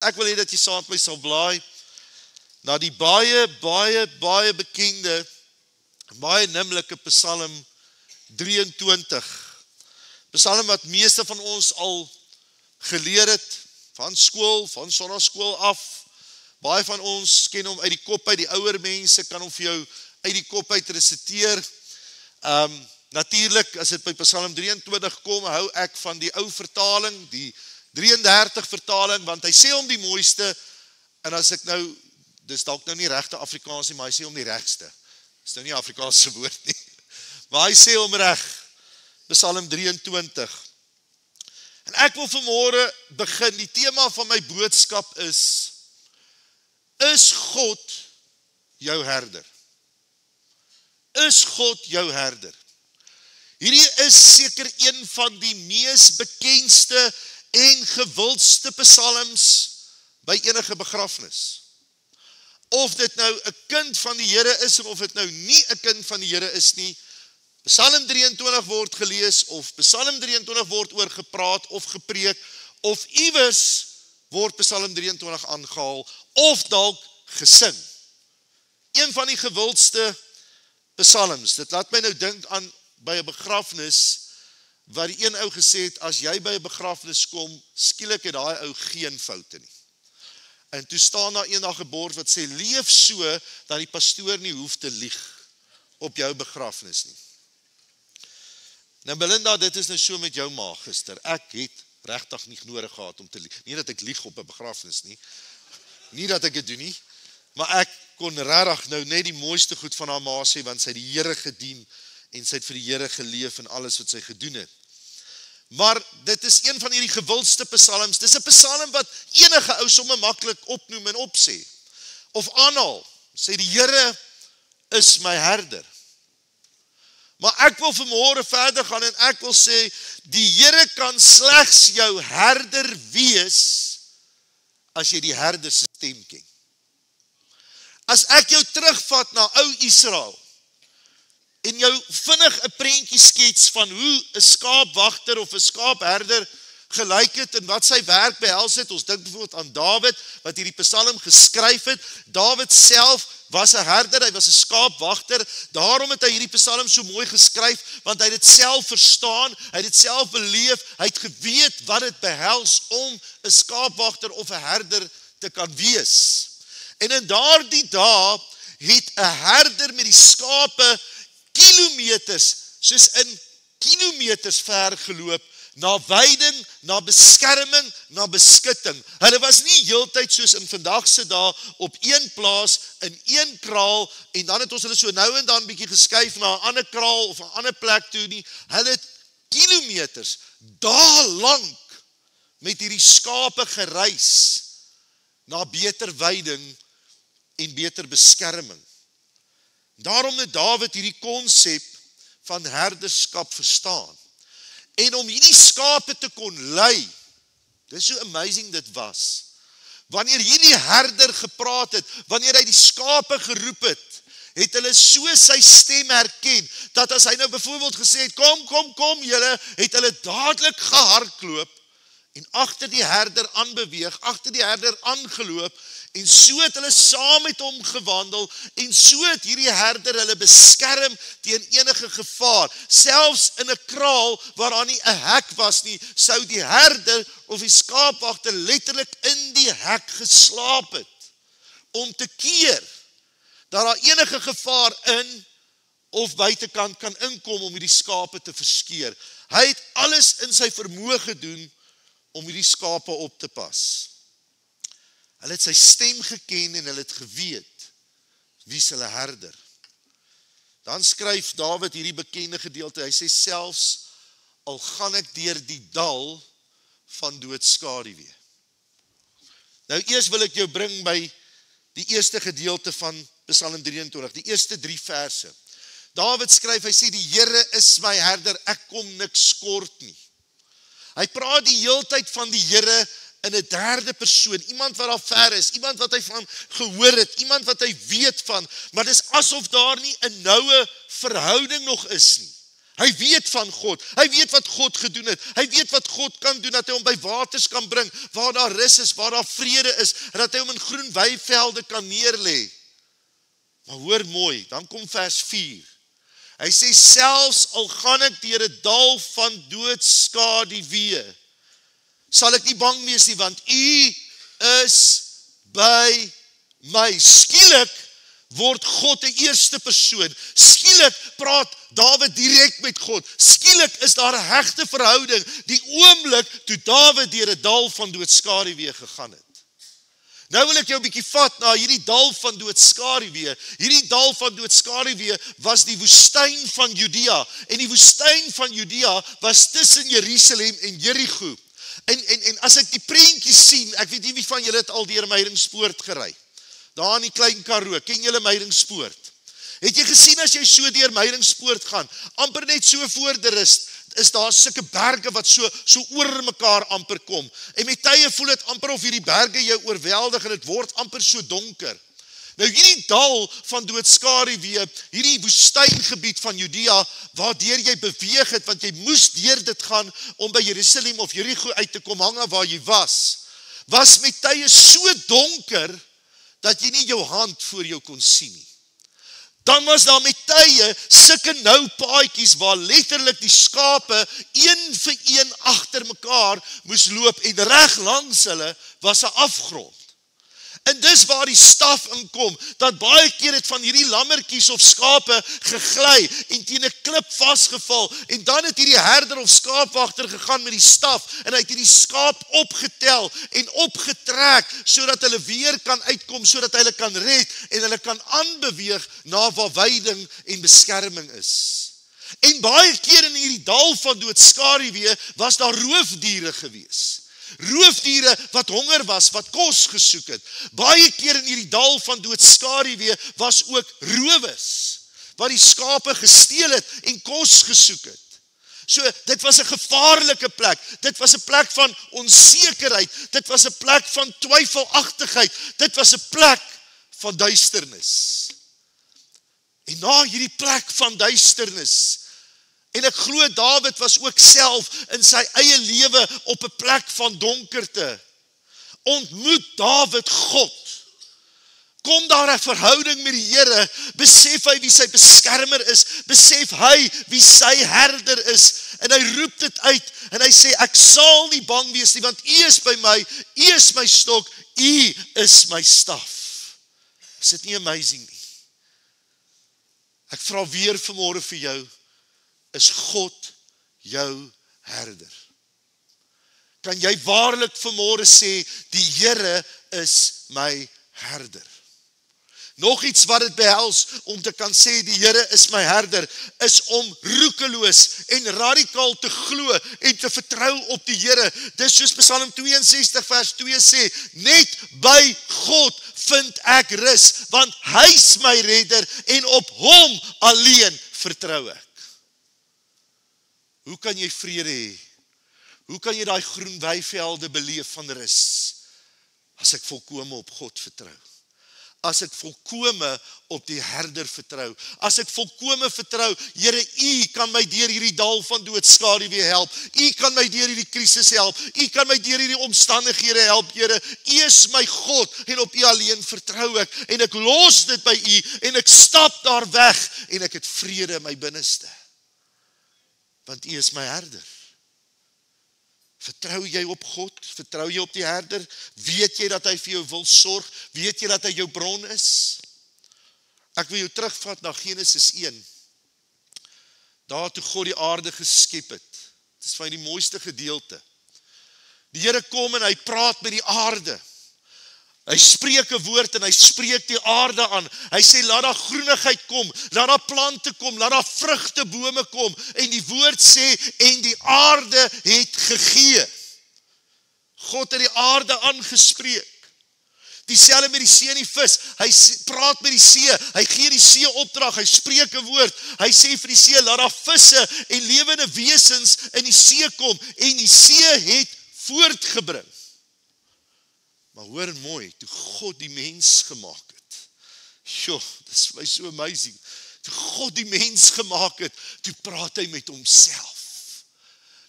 ek wil hê dat jy saam met my sal blaai na die baie bekende, baie nimmerlike Psalm 23. Psalm wat meeste van ons al geleer het, van skool, van sonnaskool af. Baie van ons ken hom uit die kop uit, die ouer mense kan hom vir jou uit die kop uit resiteer. Natuurlik, as dit by Psalm 23 kom, hou ek van die ou vertaling, die 33 vertaling, want hy sê hom die mooiste, en as ek nou, dis dalk nou nie regte Afrikaans nie, maar hy sê hom die regste. Dis nou nie Afrikaanse woord nie. Maar hy sê hom reg, Psalm 23. En ek wil vanmôre begin, die tema van my boodskap is God jou herder? Is God jou herder? Hierdie is seker een van die mees bekendste en gewildste psalms by enige begrafnis. Of dit nou 'n kind van die Here is, of dit nou nie 'n kind van die Here is nie, Psalm 23 word gelees, of Psalm 23 word oor gepraat, of gepreek, of iewers word Psalm 23 aangehaal, of dalk gesing. Een van die gewildste psalms, dit laat my nou dink aan by 'n begrafnis, waar die een ou gesê het, as jy by 'n begrafnis kom, skielik het daai ou geen foute nie. En toe staan daar eendag 'n bord wat sê, leef so, dat die pastoor nie hoef te lieg op jou begrafnis nie. Nou Belinda, dit is nou so met jou ma gister. Ek het regtig nie nodig gehad om te lieg. Nie dat ek lieg op 'n begrafnis nie. Nie dat ek dit doen nie. Maar ek kon regtig nou net die mooiste goed van haar ma sê, want sy het die Here gedien, en sy het vir die Here geleef, en alles wat sy gedoen het. Maar dit is een van hierdie gewildste psalms. Dis 'n psalm wat enige ou sommer maklik opnoem en opsê. Of aanhaal, sê die Here is my herder. Maar ek wil vanmôre verder gaan en ek wil sê, die Here kan slegs jou herder wees, as jy die herder se stem ken. As ek jou terugvat na ou Israel, en jou vinnig 'n prentjie skets van hoe 'n skaapwagter of 'n skaapherder gelyk het en wat sy werk behels het. Ons dink byvoorbeeld aan Dawid wat hierdie Psalm geskryf het. Dawid self was 'n herder, hy was 'n skaapwagter. Daarom het hy hierdie Psalm so mooi geskryf, want hy het dit self verstaan, hy het dit self beleef, hy het geweet wat dit behels om 'n skaapwagter of 'n herder te kan wees. En in daardie dae het 'n herder met die skape kilometers, soos in kilometers ver geloop, na weiding, na beskerming, na beskutting. Hulle was nie heeltyd soos in vandag se dae op een plaas, in een kraal, en dan het ons hulle so nou en dan bietjie geskuif na 'n ander kraal of 'n ander plek toe nie. Hulle het kilometers, dae lank met hierdie skape gereis na beter weiding en beter beskerming. Daarom het Dawid hierdie konsep van herderskap verstaan. En om hierdie skape te kon lei, dis so amazing dit was. Wanneer hierdie herder gepraat het, wanneer hy die skape geroep het, het hulle so sy stem herken, dat as hy nou byvoorbeeld gesê het, kom julle, het hulle dadelik gehardloop, en agter die herder aanbeweeg, agter die herder aangeloop, en so het hulle saam met hom gewandel, en so het hierdie herder hulle beskerm teen enige gevaar. Selfs in 'n kraal waar daar nie 'n hek was nie, sou die herder of die skaapwagter letterlik in die hek geslaap het, om te keer dat daar enige gevaar in of buitekant kan inkom om hierdie skape te verskeer. Hy het alles in sy vermoë gedoen om hierdie skape op te pas. Hulle het sy stem geken en hulle het geweet wie is hulle herder. Dan skryf Dawid hierdie bekende gedeelte, hy sê selfs al gaan ek deur die dal van doodskaduwee. Nou eers wil ek jou bring by die eerste gedeelte van Psalm 23, die eerste 3 verse. Dawid skryf, hy sê die Here is my herder, ek kom niks kort nie. Hy praat die heeltyd van die Here in 'n derde persoon, iemand wat daar ver is, iemand wat hy van gehoor het, iemand wat hy weet van, maar dis asof daar nie 'n noue verhouding nog is nie. Hy weet van God, hy weet wat God gedoen het, hy weet wat God kan doen, dat hy hom by waters kan bring, waar daar rus is, waar daar vrede is, en dat hy hom in groen weivelde kan neerlê. Maar hoor mooi, dan kom vers 4. Hy sê, selfs al gaan ek deur 'n dal van doodskaduwee, sal ek nie bang wees nie, want U is by my. Skielik word God 'n eerste persoon. Skielik praat Dawid direk met God. Skielik is daar 'n hegte verhouding, die oomblik toe Dawid deur 'n dal van doodskaduwee gegaan het. Nou wil ek jou 'n bietjie vat na hierdie dal van doodskaduwee. Hierdie dal van doodskaduwee was die woestyn van Judea. En die woestyn van Judea was tussen Jerusalem en Jerigo. En as ek die prentjie sien, ek weet nie wie van julle het al deur Meiringspoort gery. Daar in die Klein Karoo, ken julle Meiringspoort? Het jy gesien as jy so deur Meiringspoort gaan, amper net so voor die rus, is daar sulke berge wat so oor mekaar amper kom. En met tye voel dit amper of hierdie berge jou oorweldig en dit word amper so donker. Nou hierdie dal van doodskaduwee, hierdie woestyngebied van Judea, waardeur jy beweeg het, want jy moes deur dit gaan om by Jerusalem of Jerigo uit te kom hang waar jy was met tye so donker, dat jy nie jou hand voor jou kon sien nie. Dan was daar met tye sulke nou paadjies waar letterlik die skape een vir een agter mekaar moes loop en reg langs hulle was 'n afgrond. En dis waar die staf inkom, dat baie keer het van hierdie lammertjies of skape gegly en teen 'n klip vasgeval en dan het hierdie herder of skaapwagter gegaan met die staf en hy het hierdie skaap opgetel en opgetrek sodat hulle weer kan uitkom, sodat hulle kan red en hulle kan aanbeweeg na waar weiding en beskerming is. En baie keer in hierdie dal van doodskaduwee was daar roofdiere gewees. Roofdiere wat honger was, wat kos gesoek het. Baie keer in hierdie dal van doodskaduwee was ook rowers, wat die skape gesteel het en kos gesoek het. So, dit was 'n gevaarlike plek. Dit was 'n plek van onsekerheid. Dit was 'n plek van twyfelagtigheid. Dit was 'n plek van duisternis. En na hierdie plek van duisternis, en ek glo Dawid was ook self in sy eie lewe op 'n plek van donkerte, ontmoet Dawid God. Kom daar 'n verhouding met die Here, besef hy wie sy beskermer is, besef hy wie sy herder is, en hy roep dit uit, en hy sê, ek sal nie bang wees nie, want U is by my, U is my stok, U is my staf. Is dit nie amazing nie? Ek vra weer vanmôre vir jou, is God jou herder? Kan jy waarlik vanmôre sê, die Here is my herder? Nog iets wat dit behels om te kan sê, die Here is my herder, is om roekeloos en radikaal te glo en te vertrou op die Here. Dis soos Psalm 62 vers 2 sê, net by God vind ek rus, want hy is my redder en op hom alleen vertrou ek. Hoe kan jy vrede hê? Hoe kan jy daai groen weivelde beleef van rus? As ek volkome op God vertrou. As ek volkome op die herder vertrou. As ek volkome vertrou, Here, U kan my deur hierdie dal van doodskaduwee help. U kan my deur hierdie krisis help. U kan my deur hierdie omstandighede help, Here. U is my God en op U alleen vertrou ek. En ek los dit by U en ek stap daar weg en ek het vrede in my binneste. Want U is my herder. Vertrou jy op God? Vertrou jy op die herder? Weet jy dat hy vir jou wil sorg? Weet jy dat hy jou bron is? Ek wil jou terugvat na Genesis 1. Daar toe God die aarde geskep het. Dit is van die mooiste gedeelte. Die Here kom en hy praat met die aarde. Hy spreek 'n woord en hy spreek die aarde aan. Hy sê, laat daar groenigheid kom, laat daar plante kom, laat daar vrugtebome kom. En die woord sê, en die aarde het gegee. God het die aarde aangespreek. Dieselfde met die see en die vis. Hy praat met die see, hy gee die see opdrag, hy spreek 'n woord. Hy sê vir die see, laat daar visse en lewende wesens in die see kom. En die see het voortgebring. Maar hoor mooi, toe God die mens gemaak het. Joh, dit is my so amazing. toe God die mens gemaak het, toe praat hy met homself.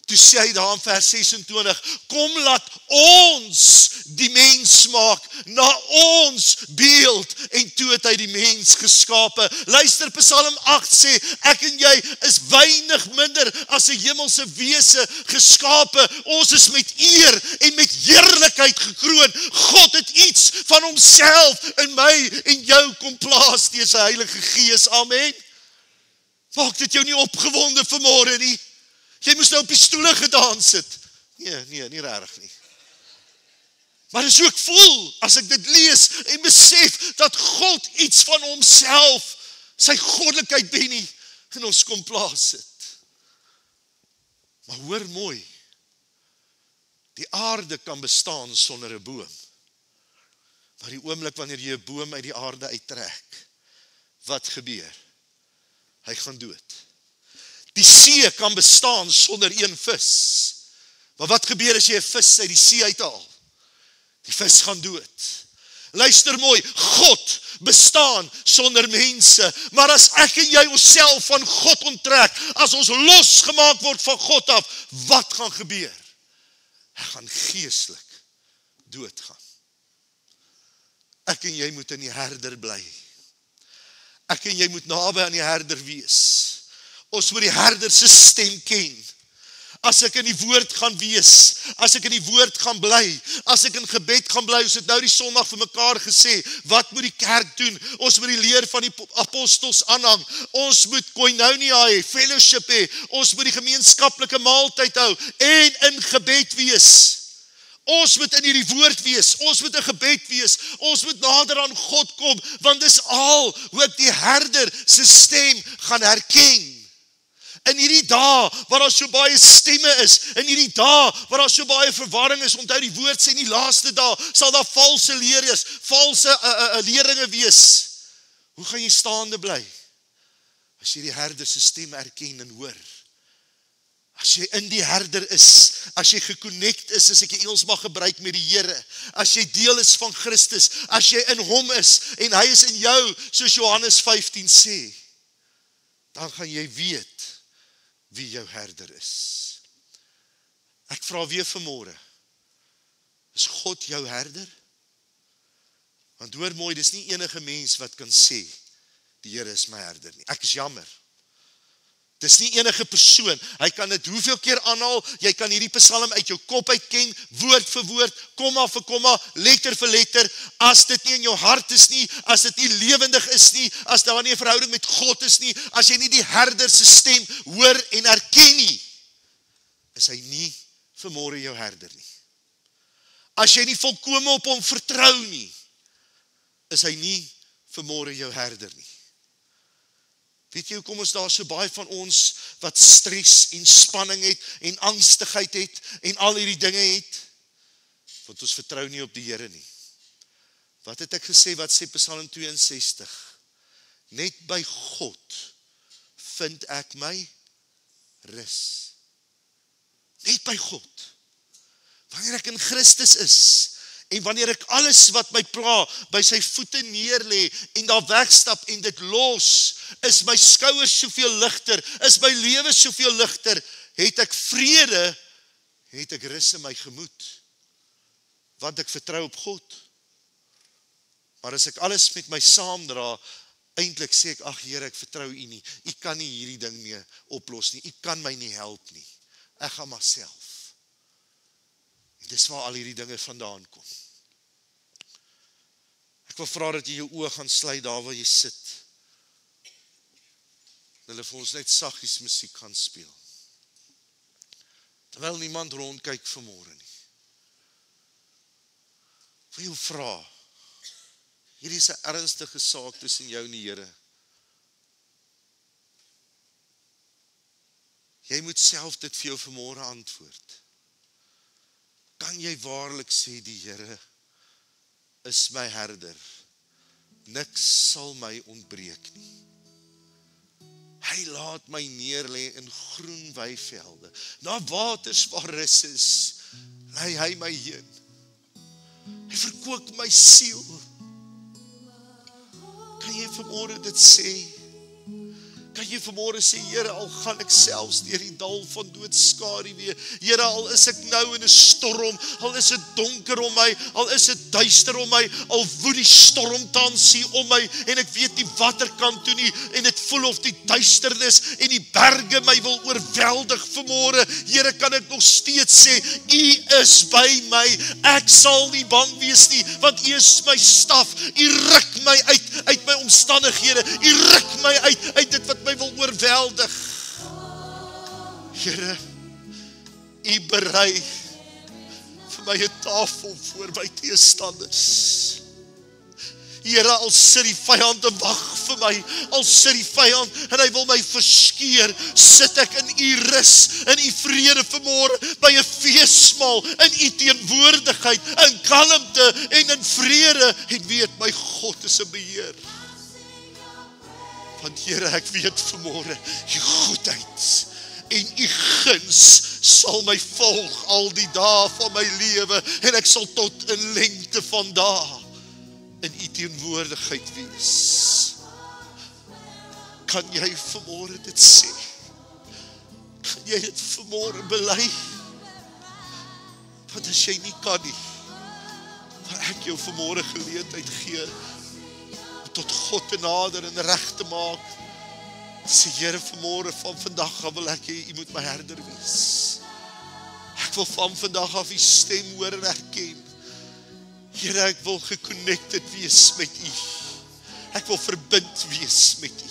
Toe sê hy daar in vers 26, kom laat ons die mens maak, na ons beeld, en toe het hy die mens geskape. Luister, Psalm 8 sê, ek en jy is weinig minder as 'n hemelse wese geskape. Ons is met eer en met heerlikheid gekroon. God het iets van homself in my en jou kom plaas deur sy Heilige Gees. Amen. Maak dit jou nie opgewonde vanmôre nie. Jy moes nou op die stoele gedans het. Nee, nie regtig nie. Maar dis hoe ek voel, as ek dit lees en besef, dat God iets van homself, sy goddelikheid Benny, in ons kom plaas het. Maar hoor mooi, die aarde kan bestaan sonder 'n boom. Maar die oomblik wanneer jy 'n boom uit die aarde uittrek, wat gebeur? Hy gaan dood. Die see kan bestaan sonder een vis. Maar wat gebeur as jy 'n vis uit die see uithaal? Die vis gaan dood. Luister mooi, God bestaan sonder mense, maar as ek en jy onsself van God onttrek, as ons losgemaak word van God af, wat gaan gebeur? Hy gaan geestelik doodgaan. Ek en jy moet in die herder bly. Ek en jy moet naby aan die herder wees. Ons moet die herder se stem ken. As ek in die woord gaan wees, as ek in die woord gaan bly, as ek in gebed gaan bly, ons het nou die Sondag vir mekaar gesê, wat moet die kerk doen? Ons moet die leer van die apostels aanhang, ons moet koinonia hê, fellowship hê, ons moet die gemeenskaplike maaltyd hou, en in gebed wees. Ons moet in hierdie woord wees, ons moet in gebed wees, ons moet nader aan God kom, want dis al hoe ek die herder se stem gaan herken. In hierdie dae waar daar so baie stemme is, in hierdie dae waar daar so baie verwarring is, onthou die woord sê in die laaste dae sal daar valse leerders, valse leringe wees. Hoe gaan jy staande bly? As jy die herder se stem erken en hoor. As jy in die herder is, as jy geconnect is, as ek die Engels mag gebruik met die Here, as jy deel is van Christus, as jy in hom is en hy is in jou, soos Johannes 15 sê, dan gaan jy weet wie jou herder is. Ek vra weer vanmôre, is God jou herder? Want hoor mooi, dis nie enige mens wat kan sê, die Here is my herder nie. Ek is jammer. Dis nie enige persoon, hy kan dit hoeveel keer aanhaal, jy kan hierdie psalm uit jou kop uitken, woord vir woord, komma vir komma, letter vir letter, as dit nie in jou hart is nie, as dit nie lewendig is nie, as daar nie 'n verhouding met God is nie, as jy nie die herder se stem hoor en erken nie, is hy nie vanmôre jou herder nie. As jy nie volkome op hom vertrou nie, is hy nie vanmôre jou herder nie. Weet jy hoekom is daar so baie van ons wat stres en spanning het en angstigheid het en al hierdie dinge het? Want ons vertrou nie op die Here nie. Wat het ek gesê, wat sê Psalm 62? Net by God vind ek my rus. Net by God. Wanneer ek in Christus is, en wanneer ek alles wat my pla by sy voete neerlê en daar wegstap en dit los, is my skouers soveel ligter, is my lewe soveel ligter, het ek vrede, het ek rus in my gemoed, want ek vertrou op God. Maar as ek alles met my saamdra, eintlik sê ek, ag Here, ek vertrou U nie, U kan nie hierdie ding mee oplos nie, U kan my nie help nie, ek gaan maar self. Dis waar al hierdie dinge vandaan kom. Ek wil vra dat jy jou oë gaan sluit daar waar jy sit. Hulle vir ons net saggies musiek gaan speel. Terwyl niemand rondkyk vanmôre nie. Ek wil jou vra, hierdie is 'n ernstige saak tussen jou en die Here. Jy moet self dit vir jou vanmôre antwoord. Kan jy waarlik sê, die Here is my herder, niks sal my ontbreek nie. Hy laat my neerlê in groen weivelde, na waters waar rus is, lei hy my heen. Hy verkoop my siel. Kan jy vanmôre dit sê? Kan jy vanmôre sê, Here, al gaan ek selfs deur die dal van doodskaduwee, Here, al is ek nou in 'n storm, al is dit donker om my, al is dit duister om my, al woed die storm tans hier om my, en ek weet nie watter kant toe nie, en dit voel of die duisternis en die berge my wil oorweldig vanmôre, Here, kan ek nog steeds sê, U is by my, ek sal nie bang wees nie, want U is my staf, U ruk my uit my omstandighede, U ruk my uit dit wat my wil oorweldig. Here, U berei vir my 'n tafel voor my teestanders. Here, al sit die vyand te wag vir my, al sit die vyand en hy wil my verskeer, sit ek in U rus, in U vrede vanmôre, by 'n feesmaal, in U teenwoordigheid, in kalmte en in vrede, en weet my God is 'n beheer. Want Here, ek weet vanmôre, U goedheid en U guns sal my volg al die dae van my lewe, en ek sal tot in lengte van dae in U teenwoordigheid wees. Kan jy vanmôre dit sê? Kan jy dit vanmôre bely? Want as jy nie kan nie, dan ek jou vanmôre geleentheid gee tot God te nader en reg te maak. Sê, Here, vanmôre van vandag af wil ek hê U moet my herder wees. Ek wil van vandag af U stem hoor en herken. Here, ek wil geconnected wees met U. Ek wil verbind wees met U.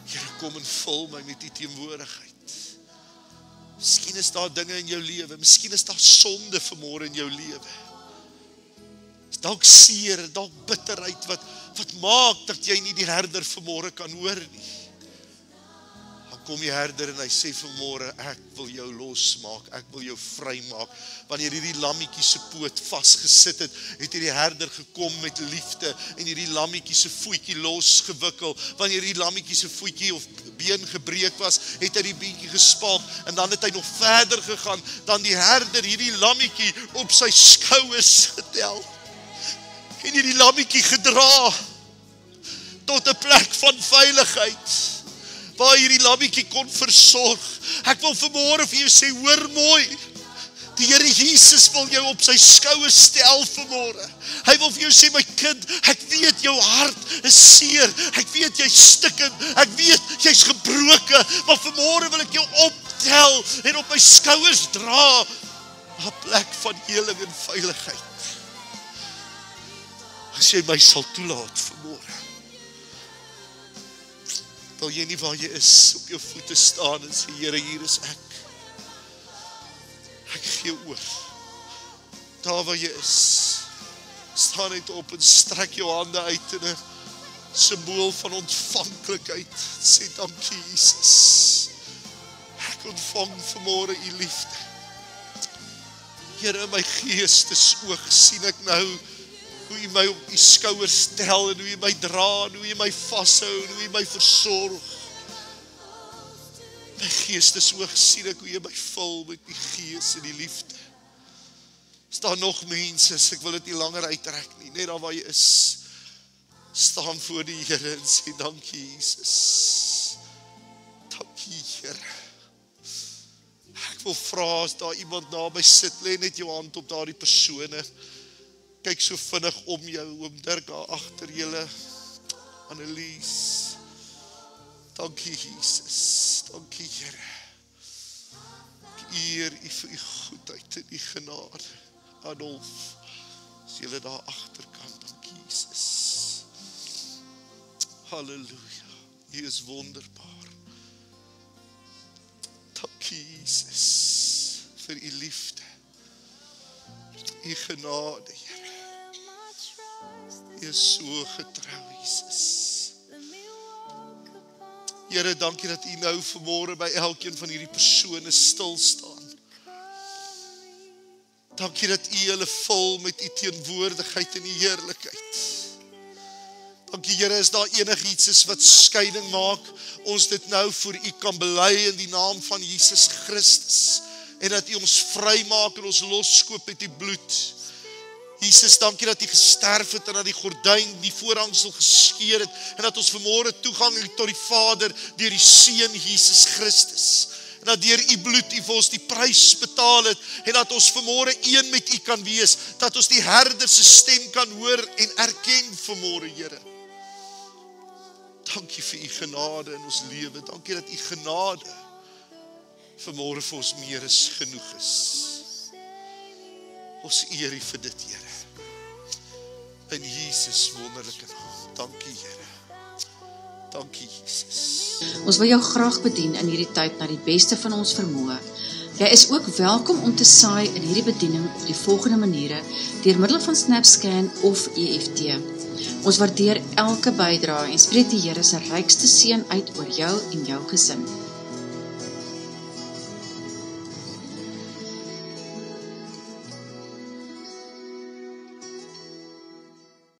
Here, kom en vul my met U teenwoordigheid. Miskien is daar dinge in jou lewe, miskien is daar sonde vanmôre in jou lewe. Dalk seer, dalk bitterheid wat maak dat jy nie die herder vanmôre kan hoor nie. Dan kom die herder en hy sê vanmôre, ek wil jou losmaak, ek wil jou vrymaak. Wanneer hierdie lammetjie se poot vasgesit het, het hierdie herder gekom met liefde en hierdie lammetjie se voetjie losgewikkel. Wanneer hierdie lammetjie se voetjie of been gebreek was, het hy die beentjie gespalk en dan het hy nog verder gegaan, dan die herder hierdie lammetjie op sy skouers getel. En hierdie lammetjie gedra tot 'n plek van veiligheid, waar hierdie lammetjie kon versorg. Ek wil vanmôre vir jou sê, hoor mooi, die Here Jesus wil jou op sy skouers stel vanmôre. Hy wil vir jou sê, my kind, ek weet jou hart is seer, ek weet jy's stikkend, ek weet jy's gebroken, maar vanmôre wil ek jou optel en op my skouers dra, na 'n plek van heling en veiligheid. As jy my sal toelaat vanmôre, wil jy nie waar jy is op jou voete staan en sê, Here, hier is ek. Ek gee oor. Daar waar jy is, staan net op en strek jou hande uit in 'n simbool van ontvanklikheid. Sê, dankie Jesus. Ek ontvang vanmôre U liefde. Here, in my geestesoog sien ek nou hoe U my op U skouers tel en hoe U my dra en hoe U my vashou en hoe U my versorg. My geestesoog sien ek hoe U my vul met die Gees en die liefde. Is daar nog mense, ek wil dit nie langer uittrek nie, net daar waar jy is, staan voor die Here en sê, dankie Jesus. Dankie Here. Ek wil vra, as daar iemand naby sit, lê net jou hand op daardie persone. Kyk so vinnig om jou, oom Dirk daar agter julle, Annelies. Dankie Jesus, dankie Here. Ek eer U vir U goedheid en U genade. Adolf, as julle daar agterkant, dankie Jesus. Halleluja, U is wonderbaar. Dankie Jesus vir U liefde, U genade, Here. U is so getrou, Jesus. Here, dankie dat U nou vanmôre by elkeen van hierdie persone stil staan. Dankie dat U hulle vul met U teenwoordigheid en U heerlikheid. Dankie Here, is daar enigiets is wat skeiding maak, ons dit nou voor U kan bely in die naam van Jesus Christus, en dat U ons vry maak en ons loskoop met U bloed. Jesus, dankie dat U gesterf het en dat die gordyn, die voorhangsel geskeur het en dat ons vanmôre toegang het tot die Vader deur die Seun Jesus Christus. En dat deur U bloed U vir ons die prys betaal het en dat ons vanmôre een met U kan wees, dat ons die Herder se stem kan hoor en erken vanmôre, Here. Dankie vir U genade in ons lewe. Dankie dat U genade vanmôre vir ons meer as genoeg is. Ons eer U vir dit, Here. In Jesus wonderlike naam. Dankie, Here. Dankie, Jesus. Ons wil jou graag bedien in hierdie tyd na die beste van ons vermoë. Jy is ook welkom om te saai in hierdie bediening op die volgende maniere, deur middel van SnapScan of EFT. Ons waardeer elke bydrae en spreek die Here se rykste seën uit oor jou en jou gesin.